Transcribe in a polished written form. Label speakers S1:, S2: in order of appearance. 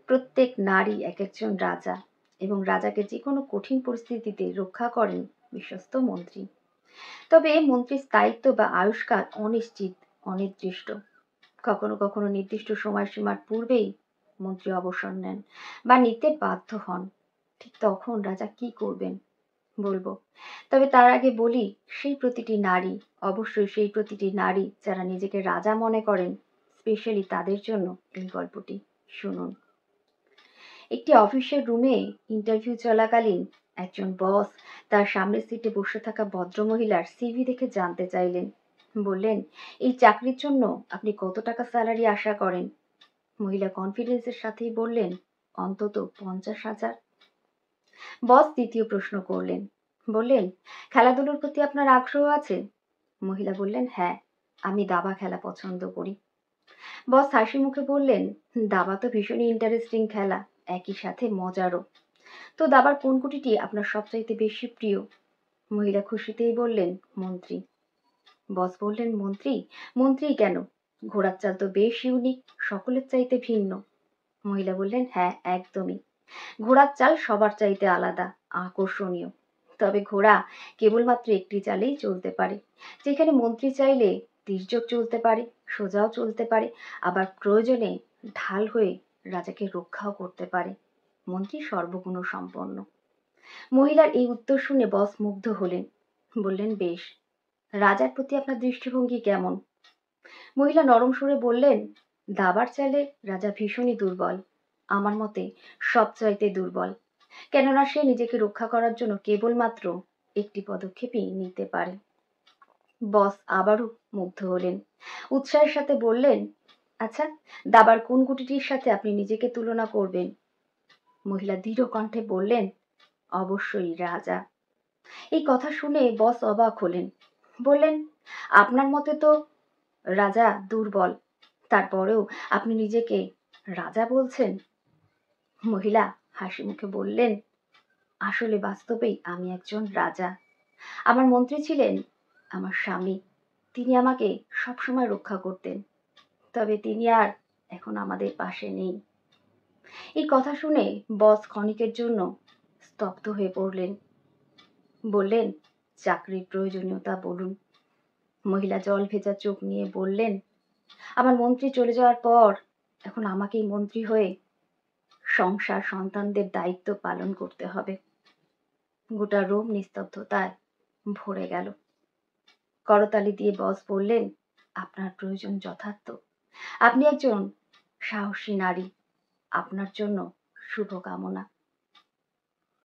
S1: প্রত্যেক নারী এক একজন রাজা, এবং রাজাকে যে কোনো কঠিন পরিস্থিতিতে রক্ষা করেন বিশ্বস্ত মন্ত্রী। তবে মন্ত্রীর স্থায়িত্ব বা আয়ুষ্কাল অনিশ্চিত, অনির্দিষ্ট। কখনো কখনো নির্দিষ্ট সময়সীমার পূর্বেই মন্ত্রী অবসর নেন বা নিতে বাধ্য হন। ঠিক তখন রাজা কি করবেন বলবো, তবে তার আগে বলি, সেই প্রতিটি নারী, অবশ্যই সেই প্রতিটি নারী যারা নিজেকে রাজা মনে করেন, স্পেশালি তাদের জন্য এই গল্পটি শুনুন। একটি অফিসের রুমে ইন্টারভিউ চলাকালীন একজন বস তার সামনের সিটে বসে থাকা ভদ্রমহিলার সিভি দেখে জানতে চাইলেন। বললেন, এই চাকরির জন্য আপনি কত টাকা স্যালারি আশা করেন? মহিলা কনফিডেন্সের সাথেই বললেন, অন্তত 50,000। বস দ্বিতীয় প্রশ্ন করলেন, বললেন, খেলাধুলোর প্রতি আপনার আগ্রহ আছে? মহিলা বললেন, হ্যাঁ, আমি দাবা খেলা পছন্দ করি। বস হাসি মুখে বললেন, দাবা তো ভীষণই ইন্টারেস্টিং খেলা, একই সাথে মজারও। তো দাবার কোন গুটিটি আপনার সবচাইতে বেশি প্রিয়? মহিলা খুশিতেই বললেন, মন্ত্রী। বস বললেন, মন্ত্রী? মন্ত্রী কেন? ঘোড়ার চাল তো বেশ ইউনিক, সকলের চাইতে ভিন্ন। মহিলা বললেন, হ্যাঁ, একদমই। ঘোড়ার চাল সবার চাইতে আলাদা, আকর্ষণীয়। তবে ঘোড়া কেবলমাত্র একটি চালেই চলতে পারে, যেখানে মন্ত্রী চাইলে তির্যক চলতে পারে, সোজাও চলতে পারে, আবার প্রয়োজনে ঢাল হয়ে রাজাকে রক্ষাও করতে পারে। মন্ত্রী সর্বগুণ সম্পন্ন। মহিলার এই উত্তর শুনে বস মুগ্ধ হলেন। বললেন, বেশ, রাজার প্রতি আপনার দৃষ্টিভঙ্গি কেমন? মহিলা নরম সুরে বললেন, দাবার চালে রাজা ভীষণই দুর্বল, আমার মতে সবচাইতে দুর্বল। কেননা সে নিজেকে রক্ষা করার জন্য কেবলমাত্র একটি পদক্ষেপই নিতে পারে। বস আবারও মুগ্ধ হলেন, উৎসাহের সাথে বললেন, আচ্ছা, দাবার কোন গুটিটির সাথে আপনি নিজেকে তুলনা করবেন? মহিলা দৃঢ় কণ্ঠে বললেন, অবশ্যই রাজা। এই কথা শুনে বস অবাক হলেন। বললেন, আপনার মতে তো রাজা দুর্বল, তারপরেও আপনি নিজেকে রাজা বলছেন? মহিলা হাসি মুখে বললেন, আসলে বাস্তবেই আমি একজন রাজা। আমার মন্ত্রী ছিলেন আমার স্বামী, তিনি আমাকে সবসময় রক্ষা করতেন, তবে তিনি আর এখন আমাদের পাশে নেই। এই কথা শুনে বস ক্ষণিকের জন্য স্তব্ধ হয়ে পড়লেন। বললেন, চাকরির প্রয়োজনীয়তা বলুন। মহিলা জল ভেজা চোখ নিয়ে বললেন, আমার মন্ত্রী চলে যাওয়ার পর এখন আমাকেই মন্ত্রী হয়ে সংসার সন্তানদের দায়িত্ব পালন করতে হবে। গোটা রুম নিস্তব্ধতায় ভরে গেল। করতালি দিয়ে বস বললেন, আপনার প্রয়োজন যথার্থ, আপনি একজন সাহসী নারী, আপনার জন্য শুভকামনা।